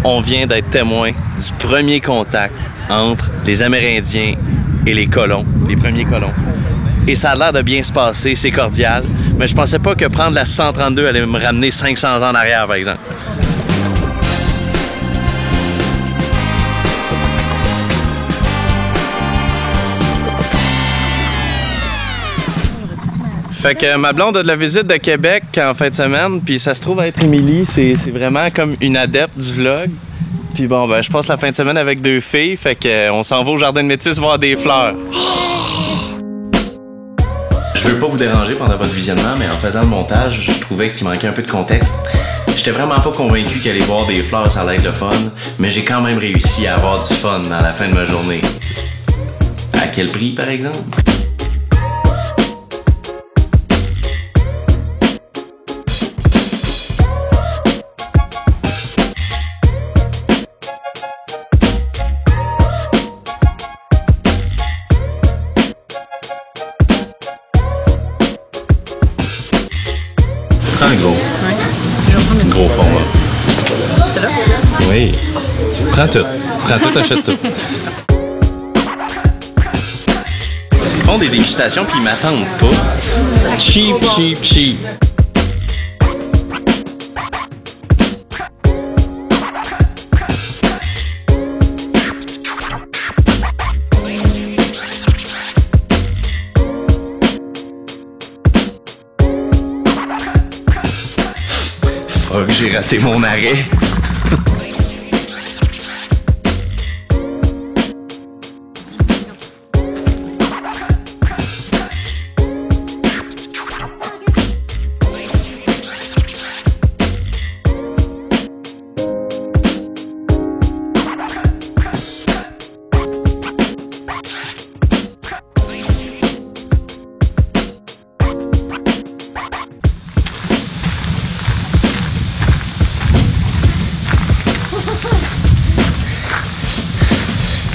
On vient d'être témoin du premier contact entre les Amérindiens et les colons, les premiers colons. Et ça a l'air de bien se passer, c'est cordial, mais je pensais pas que prendre la 132 allait me ramener 500 ans en arrière, par exemple. Fait que ma blonde a de la visite de Québec en fin de semaine, puis ça se trouve à être Émilie, c'est vraiment comme une adepte du vlog. Puis bon, ben je passe la fin de semaine avec 2 filles, fait que on s'en va au Jardin de Métis voir des fleurs. Je veux pas vous déranger pendant votre visionnement, mais en faisant le montage, je trouvais qu'il manquait un peu de contexte. J'étais vraiment pas convaincu qu'aller voir des fleurs, ça allait être le fun, mais j'ai quand même réussi à avoir du fun dans la fin de ma journée. À quel prix, par exemple? Prends un gros. Ouais. Je vais prendre une gros format. C'est là? Oui. Prends tout. Prends tout, achète tout. Ils font des dégustations puis ils m'attendent pas. Cheap, cheap, cheap. Fuck, j'ai raté mon arrêt.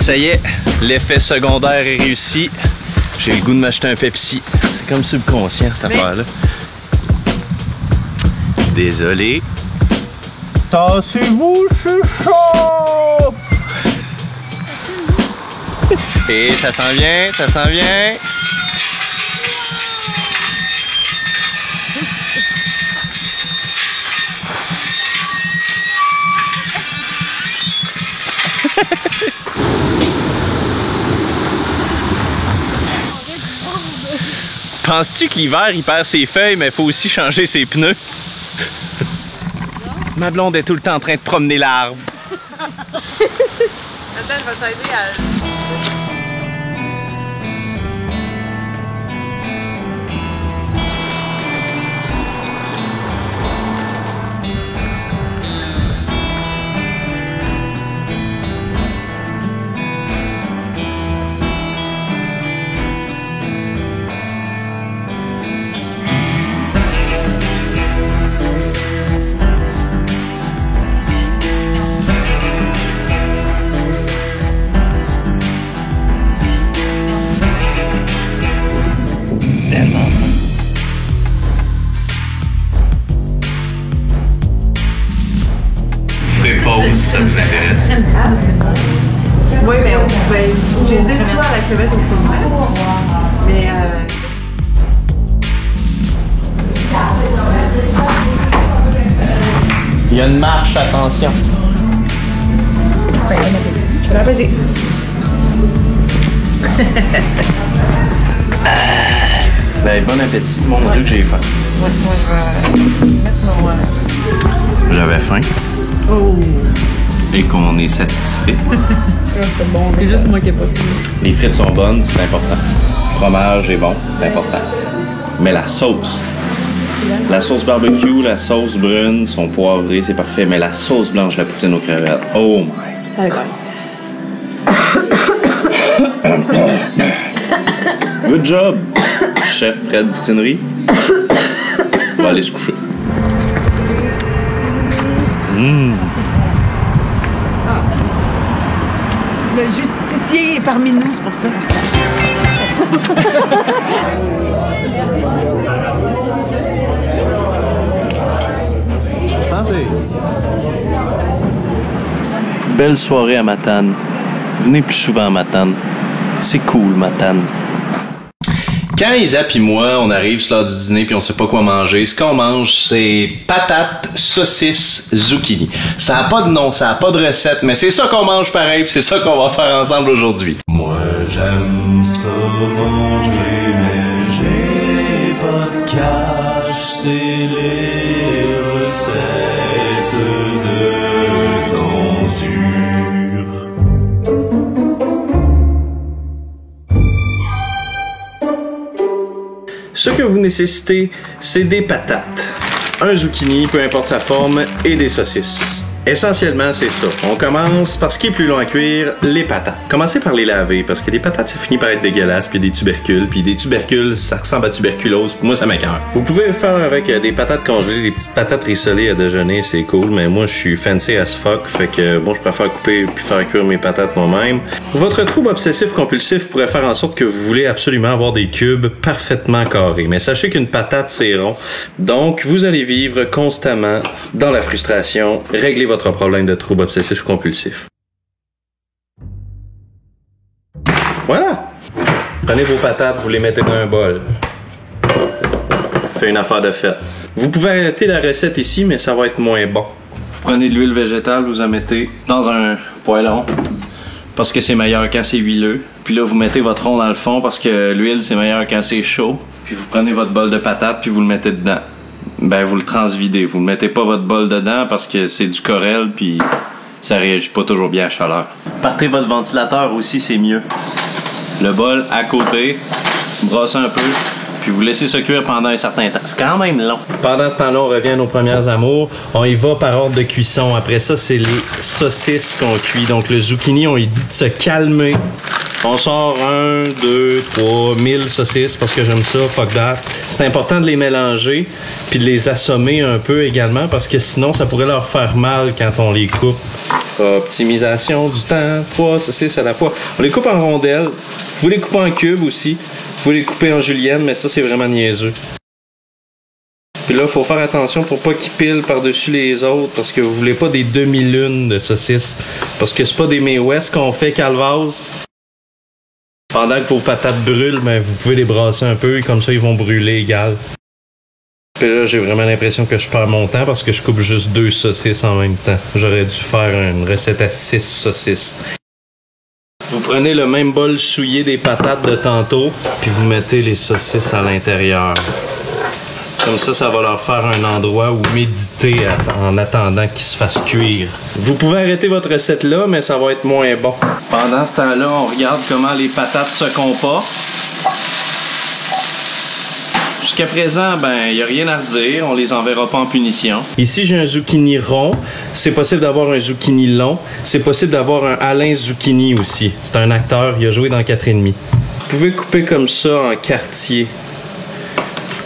Ça y est, l'effet secondaire est réussi. J'ai le goût de m'acheter un Pepsi. C'est comme subconscient cette affaire-là. Désolé. Tassez-vous, c'est chaud! Et ça s'en vient, ça s'en vient. Penses-tu que l'hiver, il perd ses feuilles, mais il faut aussi changer ses pneus? Ma blonde est tout le temps en train de promener l'arbre. Attends, je vais t'aider à... Pause, si ça vous intéresse. Oui, mais on pouvait... J'hésite soit à la crevette au fromage. Mais Il y a une marche, attention. je vais la peser. Ben, bon appétit. Mon Dieu que j'ai faim. Moi, je vais mettre mon... J'avais faim. Oh! Et qu'on est satisfait. C'est bon. C'est juste moi qui n'ai pas fini. Les frites sont bonnes, c'est important. Le fromage est bon, c'est important. Mais la sauce barbecue, la sauce brune sont poivrées, c'est parfait. Mais la sauce blanche, la poutine aux crevettes, oh my. D'accord. Good job, chef Fred Poutinerie. On va aller se coucher. Le justicier est parmi nous, c'est pour ça. Santé. Belle soirée à Matane. Venez plus souvent à Matane. C'est cool, Matane. Quand Isa puis moi, on arrive sur l'heure du dîner puis on sait pas quoi manger, ce qu'on mange, c'est patates, saucisses, zucchini. Ça a pas de nom, ça a pas de recette, mais c'est ça qu'on mange pareil puis c'est ça qu'on va faire ensemble aujourd'hui. Moi, j'aime ça manger, mais j'ai pas de cash, c'est les recettes de tonsure. Ce que vous nécessitez, c'est des patates, un zucchini, peu importe sa forme, et des saucisses. Essentiellement, c'est ça. On commence par ce qui est plus long à cuire, les patates. Commencez par les laver, parce que des patates, ça finit par être dégueulasse, puis des tubercules, ça ressemble à tuberculose, moi, ça m'écoeure. Vous pouvez le faire avec des patates congelées, des petites patates rissolées à déjeuner, c'est cool, mais moi, je suis fancy as fuck, fait que moi, je préfère couper puis faire cuire mes patates moi-même. Votre trouble obsessif-compulsif pourrait faire en sorte que vous voulez absolument avoir des cubes parfaitement carrés, mais sachez qu'une patate, c'est rond, donc vous allez vivre constamment dans la frustration. Réglez votre problème de trouble obsessif-compulsif. Voilà! Prenez vos patates, vous les mettez dans un bol. Fait une affaire de fête. Vous pouvez arrêter la recette ici, mais ça va être moins bon. Prenez de l'huile végétale, vous en mettez dans un poêlon, parce que c'est meilleur quand c'est huileux. Puis là, vous mettez votre rond dans le fond, parce que l'huile, c'est meilleur quand c'est chaud. Puis vous prenez votre bol de patates, puis vous le mettez dedans. Ben, vous le transvidez. Vous ne mettez pas votre bol dedans parce que c'est du Corelle puis ça réagit pas toujours bien à chaleur. Partez votre ventilateur aussi, c'est mieux. Le bol à côté, brassez un peu, puis vous laissez ça cuire pendant un certain temps. C'est quand même long. Pendant ce temps-là, on revient à nos premières amours. On y va par ordre de cuisson. Après ça, c'est les saucisses qu'on cuit. Donc le zucchini, on lui dit de se calmer. On sort 1, 2, 3, 1000 saucisses parce que j'aime ça, fuck that. C'est important de les mélanger puis de les assommer un peu également parce que sinon ça pourrait leur faire mal quand on les coupe. Optimisation du temps, 3 saucisses à la fois. On les coupe en rondelles. Vous les coupez en cubes aussi. Vous les coupez en julienne, mais ça c'est vraiment niaiseux. Puis là, il faut faire attention pour pas qu'ils pilent par-dessus les autres parce que vous voulez pas des demi-lunes de saucisses. Parce que c'est pas des May West qu'on fait calvase. Pendant que vos patates brûlent, ben, vous pouvez les brasser un peu et comme ça, ils vont brûler égal. Puis là, j'ai vraiment l'impression que je perds mon temps parce que je coupe juste 2 saucisses en même temps. J'aurais dû faire une recette à 6 saucisses. Vous prenez le même bol souillé des patates de tantôt, puis vous mettez les saucisses à l'intérieur. Comme ça, ça va leur faire un endroit où méditer en attendant qu'ils se fassent cuire. Vous pouvez arrêter votre recette là, mais ça va être moins bon. Pendant ce temps-là, on regarde comment les patates se comportent. Jusqu'à présent, ben, il n'y a rien à redire. On les enverra pas en punition. Ici, j'ai un zucchini rond. C'est possible d'avoir un zucchini long. C'est possible d'avoir un Alain Zucchini aussi. C'est un acteur, il a joué dans 4,5. Vous pouvez couper comme ça en quartier.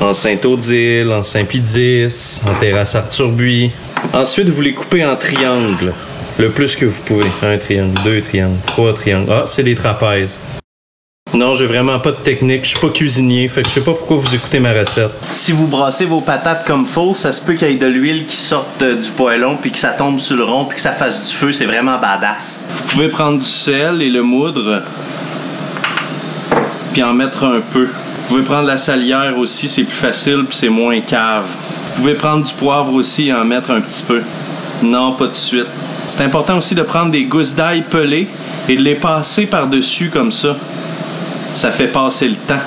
En Saint-Odile, en Saint-Pie-X, en Terrasse Arthur-Buis. Ensuite, vous les coupez en triangles. Le plus que vous pouvez. 1 triangle, 2 triangles, 3 triangles. Ah, c'est des trapèzes. Non, j'ai vraiment pas de technique. Je suis pas cuisinier, fait que je sais pas pourquoi vous écoutez ma recette. Si vous brassez vos patates comme faut, ça se peut qu'il y ait de l'huile qui sorte du poêlon puis que ça tombe sur le rond puis que ça fasse du feu. C'est vraiment badass. Vous pouvez prendre du sel et le moudre puis en mettre un peu. Vous pouvez prendre la salière aussi, c'est plus facile puis c'est moins cave. Vous pouvez prendre du poivre aussi et en mettre un petit peu. Non, pas de suite. C'est important aussi de prendre des gousses d'ail pelées et de les passer par-dessus comme ça. Ça fait passer le temps.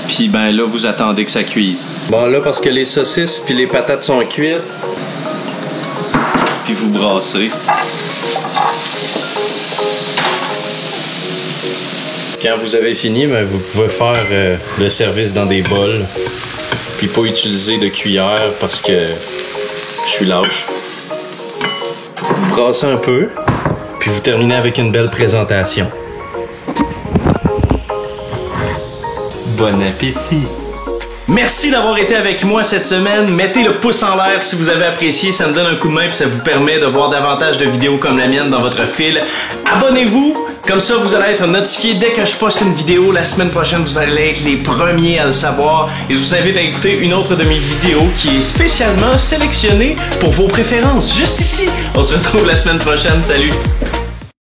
Puis ben là, vous attendez que ça cuise. Bon là, parce que les saucisses puis les patates sont cuites, puis vous brassez. Quand vous avez fini, ben, vous pouvez faire le service dans des bols. Puis pas utiliser de cuillère parce que je suis lâche. Vous brassez un peu, puis vous terminez avec une belle présentation. Bon appétit! Merci d'avoir été avec moi cette semaine. Mettez le pouce en l'air si vous avez apprécié. Ça me donne un coup de main puis ça vous permet de voir davantage de vidéos comme la mienne dans votre fil. Abonnez-vous. Comme ça, vous allez être notifié dès que je poste une vidéo. La semaine prochaine, vous allez être les premiers à le savoir. Et je vous invite à écouter une autre de mes vidéos qui est spécialement sélectionnée pour vos préférences. Juste ici. On se retrouve la semaine prochaine. Salut!